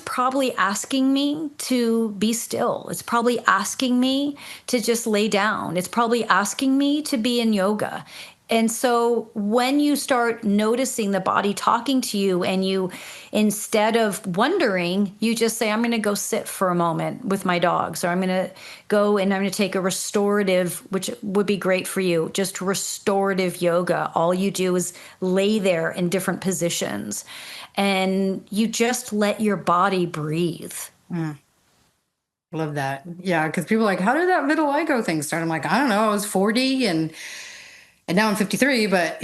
probably asking me to be still. It's probably asking me to just lay down. It's probably asking me to be in yoga. And so when you start noticing the body talking to you, and you, instead of wondering, you just say, I'm going to go sit for a moment with my dogs, or I'm going to go and I'm going to take a restorative, which would be great for you, just restorative yoga. All you do is lay there in different positions and you just let your body breathe. Love that. Yeah, because people are like, how did that vitiligo thing start? I'm like, I don't know. I was 40 and now I'm 53, but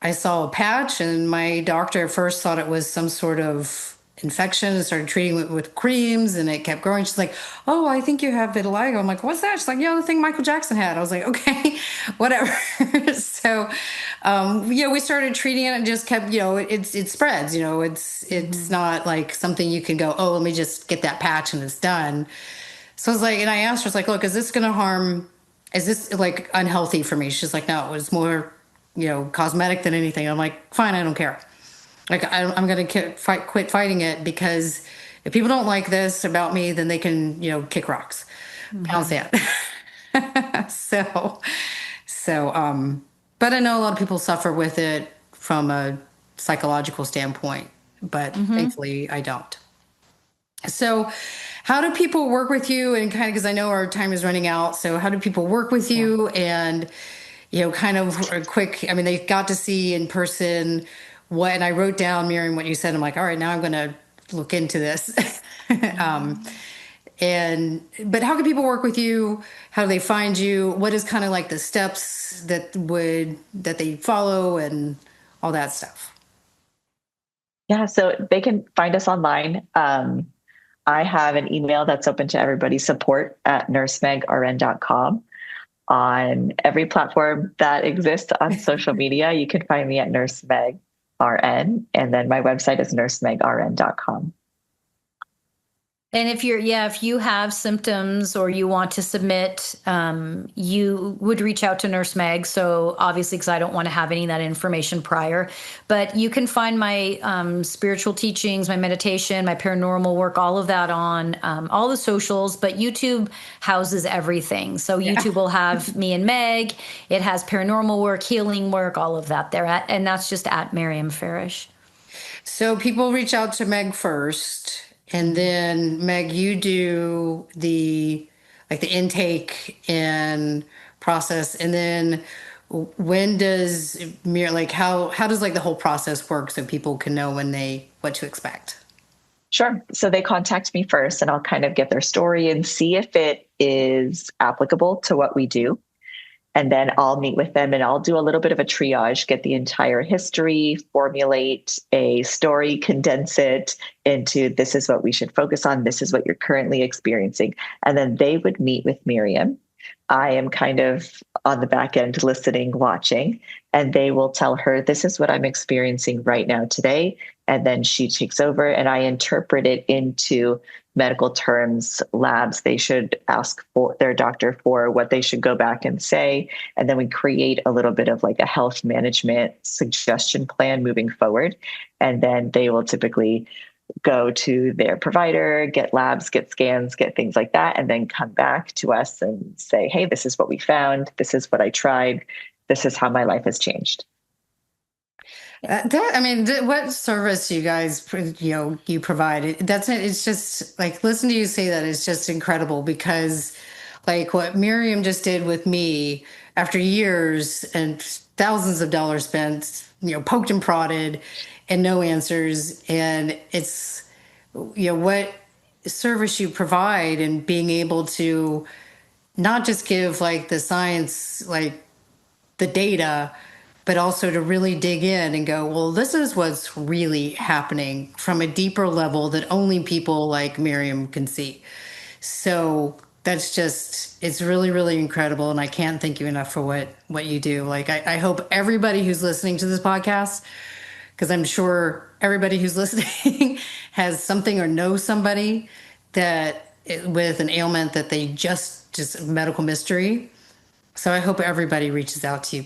I saw a patch, and my doctor at first thought it was some sort of infection and started treating it with creams, and it kept growing. She's like, oh, I think you have vitiligo. I'm like, what's that? She's like, the thing Michael Jackson had. I was like, okay, whatever. So, we started treating it and just kept, it spreads, it's not like something you can go, oh, let me just get that patch and it's done. So I was like, and I asked her, look, is this going to harm, is this like unhealthy for me? She's like, no, it was more cosmetic than anything. I'm like, fine, I don't care. Like, I'm going to quit fighting it, because if people don't like this about me, then they can, kick rocks, pound sand. So, but I know a lot of people suffer with it from a psychological standpoint, but thankfully I don't. So, how do people work with you? And kind of, because I know our time is running out. So, how do people work with you? And, kind of a quick, I mean, they got to see in person and I wrote down, Miriam, what you said. I'm like, all right, now I'm going to look into this. But how can people work with you? How do they find you? What is kind of like the steps that they follow and all that stuff? Yeah, so they can find us online. I have an email that's open to everybody, support@nursemegrn.com. On every platform that exists on social media, you can find me at nursemegrn. And then my website is nursemegrn.com. And if you have symptoms or you want to submit, you would reach out to Nurse Meg. So obviously, because I don't want to have any of that information prior, but you can find my spiritual teachings, my meditation, my paranormal work, all of that on all the socials. But YouTube houses everything. So YouTube will have me and Meg. It has paranormal work, healing work, all of that there. And that's just at Maryam Faresh. So people reach out to Meg first. And then Meg, you do the intake and process. And then when does how does the whole process work, so people can know what to expect? Sure. So they contact me first, and I'll kind of get their story and see if it is applicable to what we do. And then I'll meet with them and I'll do a little bit of a triage, get the entire history, formulate a story, condense it into, this is what we should focus on. This is what you're currently experiencing. And then they would meet with Maryam. I am kind of on the back end listening, watching, and they will tell her, this is what I'm experiencing right now today. And then she takes over and I interpret it into medical terms, labs. They should ask for their doctor for what they should go back and say. And then we create a little bit of a health management suggestion plan moving forward. And then they will typically go to their provider, get labs, get scans, get things like that, and then come back to us and say, hey, this is what we found. This is what I tried. This is how my life has changed. What service you guys, you provide? It's just listen to you say that is just incredible, because what Miriam just did with me after years and thousands of dollars spent, poked and prodded and no answers. And it's, what service you provide, and being able to not just give the science, the data, but also to really dig in and go, well, this is what's really happening from a deeper level that only people like Miriam can see. So that's it's really, really incredible. And I can't thank you enough for what you do. I hope everybody who's listening to this podcast, because I'm sure everybody who's listening has something or knows somebody that with an ailment that they just medical mystery. So I hope everybody reaches out to you,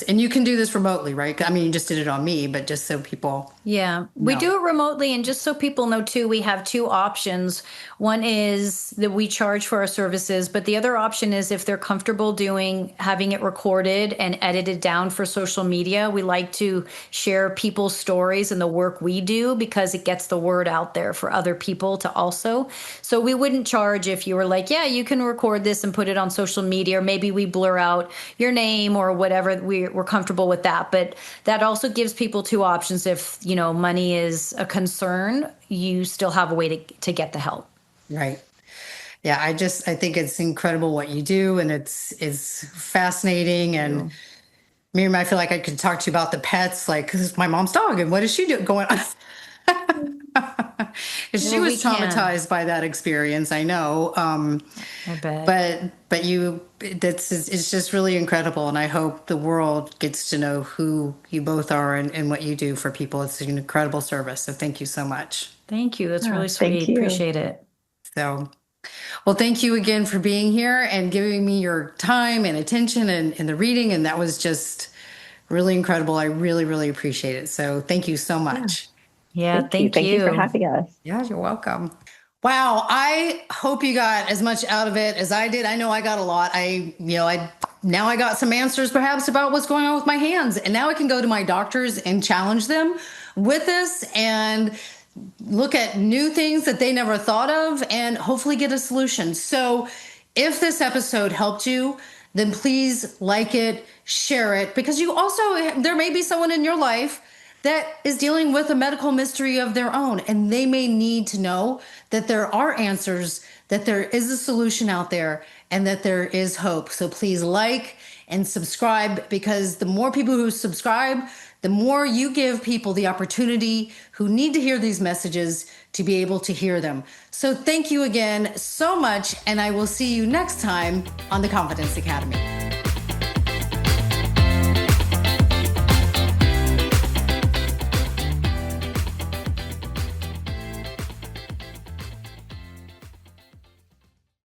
and you can do this remotely, right? I mean, you just did it on me, but just so people we do it remotely. And just so people know too, we have two options. One is that we charge for our services, but the other option is if they're comfortable having it recorded and edited down for social media. We like to share people's stories and the work we do, because it gets the word out there for other people to also. So we wouldn't charge if you were like, yeah, you can record this and put it on social media, or maybe we blur out your name or whatever. We're comfortable with that. But that also gives people two options. If, money is a concern, you still have a way to get the help. Right. Yeah. I think it's incredible what you do, and it's fascinating. And Miriam, I feel like I could talk to you about the pets, because it's my mom's dog, and what is she doing going on? She was traumatized by that experience, I know. I bet. But it's just really incredible, and I hope the world gets to know who you both are and what you do for people. It's an incredible service. So thank you so much. Thank you. That's really sweet. Appreciate it. So, well, thank you again for being here and giving me your time and attention and the reading. And that was just Really incredible. I really, really appreciate it. So thank you so much. Yeah, thank you. Thank you for having us. Yeah, you're welcome. Wow, I hope you got as much out of it as I did. I know I got a lot. Now I got some answers perhaps about what's going on with my hands. And now I can go to my doctors and challenge them with this and look at new things that they never thought of and hopefully get a solution. So if this episode helped you, then please like it, share it, because there may be someone in your life that is dealing with a medical mystery of their own, and they may need to know that there are answers, that there is a solution out there, and that there is hope. So please like and subscribe, because the more people who subscribe, the more you give people the opportunity who need to hear these messages to be able to hear them. So thank you again so much, and I will see you next time on the Confidence Academy.